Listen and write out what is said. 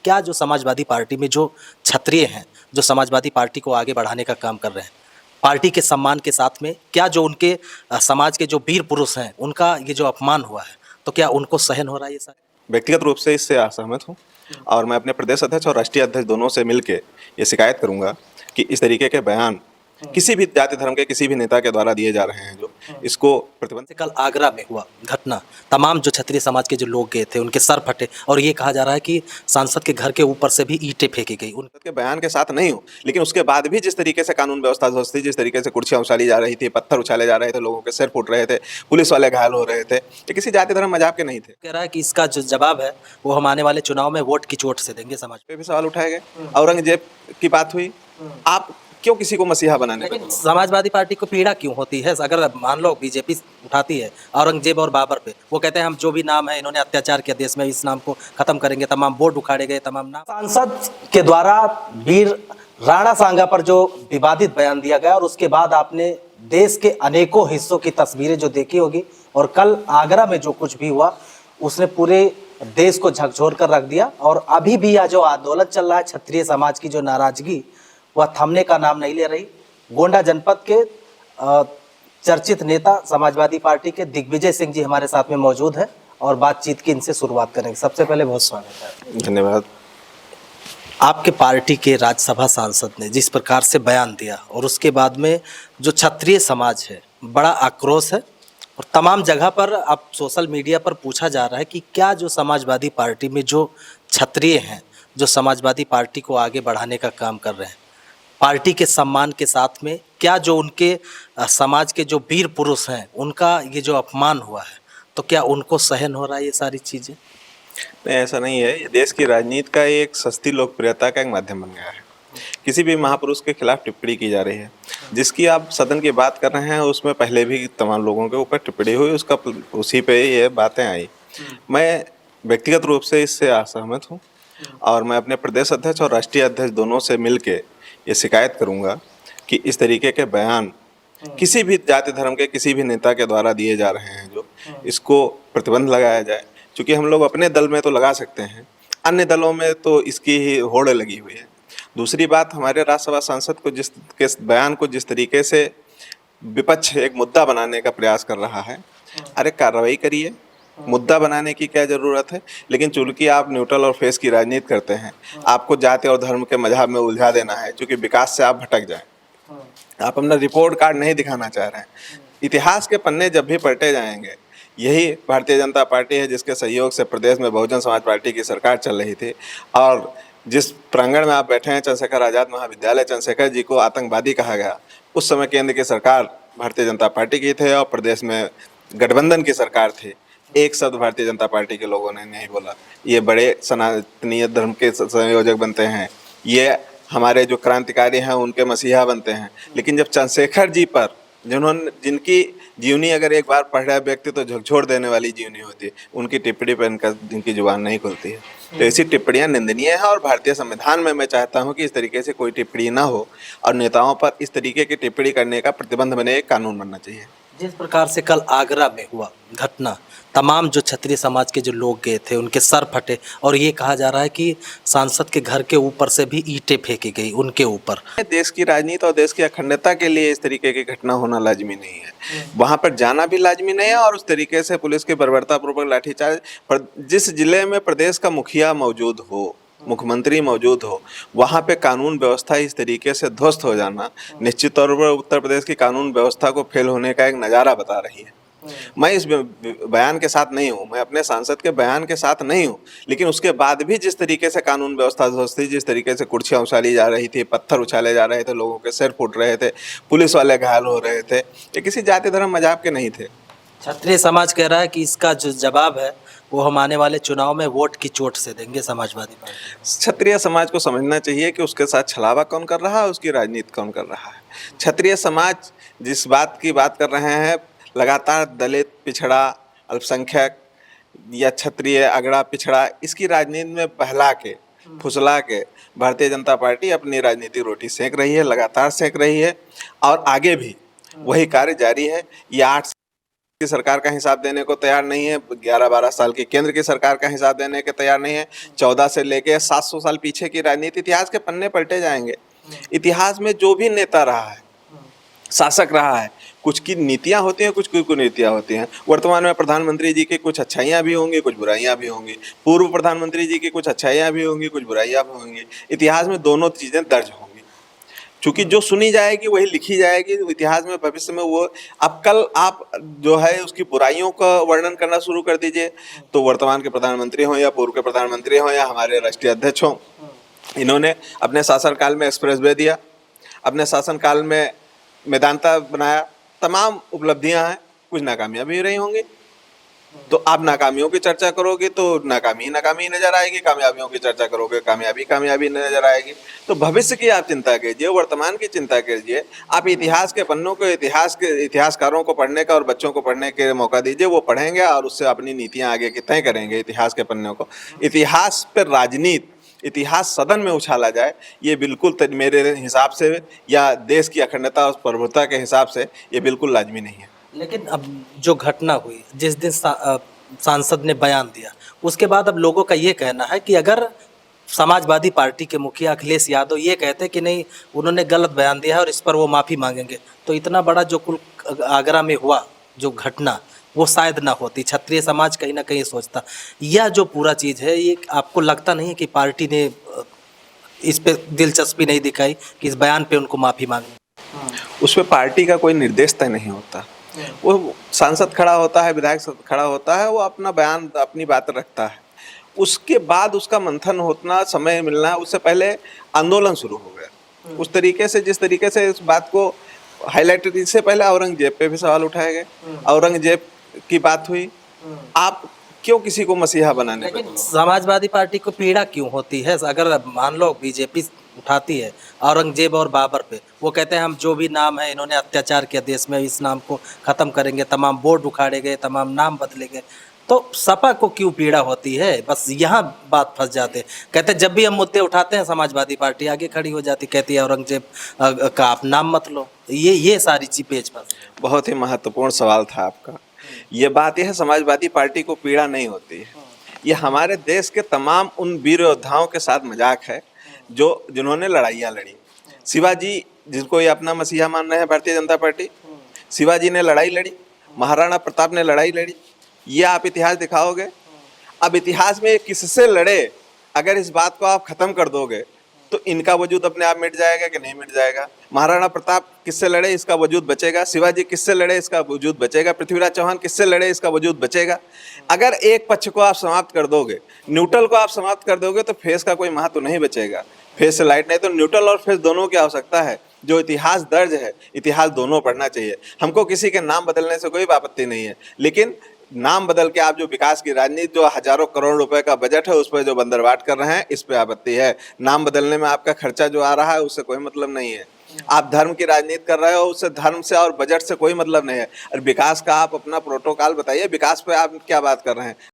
क्या जो समाजवादी पार्टी में जो क्षत्रिय हैं, जो समाजवादी पार्टी को आगे बढ़ाने का काम कर रहे हैं, पार्टी के सम्मान के साथ में क्या जो उनके समाज के जो वीर पुरुष हैं, उनका ये जो अपमान हुआ है, तो क्या उनको सहन हो रहा है ये सारा? व्यक्तिगत रूप से इससे असहमत हूँ और मैं अपने प्रदेश अध्यक्ष और राष्ट्रीय अध्यक्ष दोनों से मिलकर ये शिकायत करूंगा कि इस तरीके के बयान किसी भी जाति धर्म के किसी भी नेता के द्वारा दिए जा रहे हैं जो इसको प्रतिबंध। कल आगरा में हुआ घटना, तमाम जो क्षत्रिय समाज के जो लोग गए थे उनके सर फटे और ये कहा जा रहा है कि सांसद के घर के ऊपर से भी ईंटें फेंकी गई। के बयान के साथ नहीं हूँ, लेकिन उसके बाद भी जिस तरीके से कानून व्यवस्था ध्वस्त थी, जिस तरीके से कुर्सियां उछाली जा रही थी, पत्थर उछाले जा रहे थे, लोगों के सिर फूट रहे थे, पुलिस वाले घायल हो रहे थे, ये किसी जाति धर्म मजाक के नहीं थे। कह रहा है कि इसका जो जवाब है वो हम आने वाले चुनाव में वोट की चोट से देंगे। समाज पे भी सवाल उठाए गए। औरंगजेब की बात हुई, आप क्यों किसी को मसीहा बनाने लेकिन समाजवादी पार्टी को पीड़ा क्यों होती है? अगर मान लो बीजेपी उठाती है औरंगजेब और बाबर पे, वो कहते हैं हम जो भी नाम है इन्होंने अत्याचार किया देश में, इस नाम को खत्म करेंगे, तमाम बोर्ड उखाड़े गए, तमाम नाम। सांसद के द्वारा वीर राणा सांगा पर जो विवादित बयान दिया गया और उसके बाद आपने देश के अनेकों हिस्सों की तस्वीरें जो देखी होगी और कल आगरा में जो कुछ भी हुआ उसने पूरे देश को झकझोर कर रख दिया। और अभी भी यह जो आंदोलन चल रहा है, क्षत्रिय समाज की जो नाराजगी वह थमने का नाम नहीं ले रही। गोंडा जनपद के चर्चित नेता समाजवादी पार्टी के दिग्विजय सिंह जी हमारे साथ में मौजूद है और बातचीत की इनसे शुरुआत करेंगे। सबसे पहले बहुत स्वागत है। धन्यवाद। आपके पार्टी के राज्यसभा सांसद ने जिस प्रकार से बयान दिया और उसके बाद में जो क्षत्रिय समाज है बड़ा आक्रोश है और तमाम जगह पर अब सोशल मीडिया पर पूछा जा रहा है कि क्या जो समाजवादी पार्टी में जो क्षत्रिय हैं, जो समाजवादी पार्टी को आगे बढ़ाने का काम कर रहे हैं, पार्टी के सम्मान के साथ में क्या जो उनके समाज के जो वीर पुरुष हैं उनका ये जो अपमान हुआ है, तो क्या उनको सहन हो रहा है ये सारी चीज़ें? नहीं, ऐसा नहीं है। ये देश की राजनीति का एक सस्ती लोकप्रियता का एक माध्यम बन गया है। किसी भी महापुरुष के खिलाफ टिप्पणी की जा रही है, जिसकी आप सदन की बात कर रहे हैं उसमें पहले भी तमाम लोगों के ऊपर टिप्पणी हुई, उसका उसी पे ये बातें आई। मैं व्यक्तिगत रूप से इससे असहमत हूँ और मैं अपने प्रदेश अध्यक्ष और राष्ट्रीय अध्यक्ष दोनों से मिलकर ये शिकायत करूंगा कि इस तरीके के बयान किसी भी जाति धर्म के किसी भी नेता के द्वारा दिए जा रहे हैं जो इसको प्रतिबंध लगाया जाए। क्योंकि हम लोग अपने दल में तो लगा सकते हैं, अन्य दलों में तो इसकी ही होड़ लगी हुई है। दूसरी बात, हमारे राज्यसभा सांसद को जिस के बयान को जिस तरीके से विपक्ष एक मुद्दा बनाने का प्रयास कर रहा है, अरे कार्रवाई करिए, मुद्दा बनाने की क्या जरूरत है। लेकिन चूंकि आप न्यूट्रल और फेस की राजनीति करते हैं, आपको जाति और धर्म के मजाक में उलझा देना है, क्योंकि विकास से आप भटक जाएं। आप अपना रिपोर्ट कार्ड नहीं दिखाना चाह रहे हैं। इतिहास के पन्ने जब भी पलटे जाएंगे, यही भारतीय जनता पार्टी है जिसके सहयोग से प्रदेश में बहुजन समाज पार्टी की सरकार चल रही थी और जिस प्रांगण में आप बैठे हैं, चंद्रशेखर आजाद महाविद्यालय, चंद्रशेखर जी को आतंकवादी कहा गया। उस समय केंद्र की सरकार भारतीय जनता पार्टी की थी और प्रदेश में गठबंधन की सरकार थी। एक शब्द भारतीय जनता पार्टी के लोगों ने नहीं बोला। ये बड़े सनातनीय धर्म के संयोजक बनते हैं, ये हमारे जो क्रांतिकारी हैं उनके मसीहा बनते हैं। लेकिन जब चंद्रशेखर जी पर जिनकी जीवनी अगर एक बार पढ़ रहा व्यक्ति तो झकझोर देने वाली जीवनी होती है, उनकी टिप्पणी पर इनकी जुबान नहीं खुलती है। तो ऐसी टिप्पणियां निंदनीय है और भारतीय संविधान में मैं चाहता हूं कि इस तरीके से कोई टिप्पणी ना हो और नेताओं पर इस तरीके की टिप्पणी करने का प्रतिबंध बने, एक कानून बनना चाहिए। जिस प्रकार से कल आगरा में हुआ घटना, तमाम जो क्षत्रिय समाज के जो लोग गए थे उनके सर फटे और ये कहा जा रहा है कि सांसद के घर के ऊपर से भी ईंटें फेंकी गई उनके ऊपर। देश की राजनीति और देश की अखंडता के लिए इस तरीके की घटना होना लाजमी नहीं है, वहां पर जाना भी लाजमी नहीं है। और उस तरीके से पुलिस की बर्बरतापूर्वक लाठीचार्ज पर जिस जिले में प्रदेश का मुखिया मौजूद हो, मुख्यमंत्री मौजूद हो, वहां पे कानून व्यवस्था इस तरीके से ध्वस्त हो जाना निश्चित तौर पर उत्तर प्रदेश की कानून व्यवस्था को फेल होने का एक नज़ारा बता रही है। मैं इस बयान के साथ नहीं हूँ, मैं अपने सांसद के बयान के साथ नहीं हूँ, लेकिन उसके बाद भी जिस तरीके से कानून व्यवस्था ध्वस्त थी, जिस तरीके से कुर्सियां उछाली जा रही थी, पत्थर उछाले जा रहे थे, लोगों के सिर फूट रहे थे, पुलिस वाले घायल हो रहे थे, ये किसी जाति धर्म मजाक के नहीं थे। क्षत्रिय समाज कह रहा है कि इसका जो जवाब है वो हम आने वाले चुनाव में वोट की चोट से देंगे। समाजवादी पार्टी क्षत्रिय समाज को समझना चाहिए कि उसके साथ छलावा कौन कर रहा है, उसकी राजनीति कौन कर रहा है। क्षत्रिय समाज जिस बात की बात कर रहे हैं, लगातार दलित, पिछड़ा, अल्पसंख्यक या क्षत्रिय, अगड़ा, पिछड़ा, इसकी राजनीति में बहला के फुसला के भारतीय जनता पार्टी अपनी राजनीतिक रोटी सेक रही है, लगातार सेक रही है और आगे भी वही कार्य जारी है। ये 8 की सरकार का हिसाब देने को तैयार नहीं है, 11-12 साल की केंद्र की सरकार का हिसाब देने के तैयार नहीं है, 14 से लेके 700 साल पीछे की राजनीति, इतिहास के पन्ने पलटे जाएंगे। इतिहास में जो भी नेता रहा है, शासक रहा है, कुछ की नीतियां होती हैं, कुछ की कुनीतियां होती हैं। वर्तमान में प्रधानमंत्री जी की कुछ अच्छाइयां भी होंगी, कुछ बुराइयां भी होंगी। पूर्व प्रधानमंत्री जी की कुछ अच्छाइयां भी होंगी, कुछ बुराइयां भी होंगी। इतिहास में दोनों चीजें दर्ज होंगी, क्योंकि जो सुनी जाएगी वही लिखी जाएगी इतिहास में, भविष्य में वो। अब कल आप जो है उसकी बुराइयों का वर्णन करना शुरू कर दीजिए, तो वर्तमान के प्रधानमंत्री हों या पूर्व के प्रधानमंत्री हों या हमारे राष्ट्रीय अध्यक्ष हों, इन्होंने अपने शासनकाल में एक्सप्रेसवे दिया, अपने शासनकाल में मेदांता बनाया, तमाम उपलब्धियां हैं, कुछ नाकामियां भी रही होंगी। तो आप नाकामियों की चर्चा करोगे तो नाकामी नाकामी नजर आएगी, कामयाबियों की चर्चा करोगे कामयाबी कामयाबी नजर आएगी। तो भविष्य की आप चिंता कीजिए, वर्तमान की चिंता कीजिए। आप इतिहास के पन्नों को, इतिहासकारों को पढ़ने का और बच्चों को पढ़ने के मौका दीजिए, वो पढ़ेंगे और उससे अपनी नीतियां आगे की तय करेंगे। इतिहास के पन्नों को, इतिहास पर राजनीति, इतिहास सदन में उछाला जाए, ये बिल्कुल मेरे हिसाब से या देश की अखंडता और प्रभुत्ता के हिसाब से ये बिल्कुल लाजमी नहीं है। लेकिन अब जो घटना हुई, जिस दिन सांसद ने बयान दिया, उसके बाद अब लोगों का ये कहना है कि अगर समाजवादी पार्टी के मुखिया अखिलेश यादव ये कहते कि नहीं उन्होंने गलत बयान दिया है और इस पर वो माफ़ी मांगेंगे, तो इतना बड़ा जो कुल आगरा में हुआ जो घटना, वो शायद ना होती। क्षत्रिय समाज कहीं ना कहीं सोचता। यह जो पूरा चीज़ है, ये आपको लगता नहीं है कि पार्टी ने इस पे दिलचस्पी नहीं दिखाई कि इस बयान पे उनको माफ़ी मांगनी? उस पर पार्टी का कोई निर्देश तय नहीं होता। वो सांसद खड़ा होता है, विधायक खड़ा होता है, वो अपना बयान, अपनी बात रखता है। उसके बाद उसका मंथन होना, समय मिलना, उससे पहले आंदोलन शुरू हो गया। उस तरीके से, जिस तरीके से इस बात को हाईलाइट, इससे पहले औरंगजेब पे भी सवाल उठाए गए, औरंगजेब की बात हुई। आप क्यों किसी को मसीहा बनाने पे? लेकिन समाजवादी पार्टी को पीड़ा क्यों होती है? अगर मान लो बीजेपी उठाती है औरंगजेब और बाबर पे, वो कहते हैं हम जो भी नाम है इन्होंने अत्याचार किया देश में, इस नाम को ख़त्म करेंगे, तमाम बोर्ड उखाड़े गए, तमाम नाम बदले गए, तो सपा को क्यों पीड़ा होती है? बस यहाँ बात फंस जाते। कहते जब भी हम मुद्दे उठाते हैं समाजवादी पार्टी आगे खड़ी हो जाती, कहती है औरंगजेब का आप नाम मत लो। ये सारी चीज पेच फंस। बहुत ही महत्वपूर्ण सवाल था आपका। ये बात, यह समाजवादी पार्टी को पीड़ा नहीं होती है, ये हमारे देश के तमाम उन वीर योद्धाओं के साथ मजाक है जिन्होंने लड़ाइयाँ लड़ी। शिवाजी, जिनको ये अपना मसीहा मान रहे हैं भारतीय जनता पार्टी, शिवाजी ने लड़ाई लड़ी, महाराणा प्रताप ने लड़ाई लड़ी। ये आप इतिहास दिखाओगे? अब इतिहास में किससे लड़े, अगर इस बात को आप खत्म कर दोगे तो इनका वजूद अपने आप मिट जाएगा कि नहीं मिट जाएगा? महाराणा प्रताप किससे लड़े, इसका वजूद बचेगा। शिवाजी किससे लड़े, इसका वजूद बचेगा। पृथ्वीराज चौहान किससे लड़े, इसका वजूद बचेगा। अगर एक पक्ष को आप समाप्त कर दोगे, न्यूट्रल को आप समाप्त कर दोगे, तो फेस का कोई महत्व नहीं बचेगा। फेस से लाइट नहीं, तो न्यूट्रल और फेस दोनों की आवश्यकता है। जो इतिहास दर्ज है, इतिहास दोनों पढ़ना चाहिए। हमको किसी के नाम बदलने से कोई आपत्ति नहीं है, लेकिन नाम बदल के आप जो विकास की राजनीति, जो हजारों करोड़ रुपए का बजट है, उस पर जो बंदरबाट कर रहे हैं, इस पे आपत्ति है। नाम बदलने में आपका खर्चा जो आ रहा है, उससे कोई मतलब नहीं है। आप धर्म की राजनीति कर रहे हो, उससे धर्म से और बजट से कोई मतलब नहीं है। और विकास का आप अपना प्रोटोकॉल बताइए, विकास पे आप क्या बात कर रहे हैं?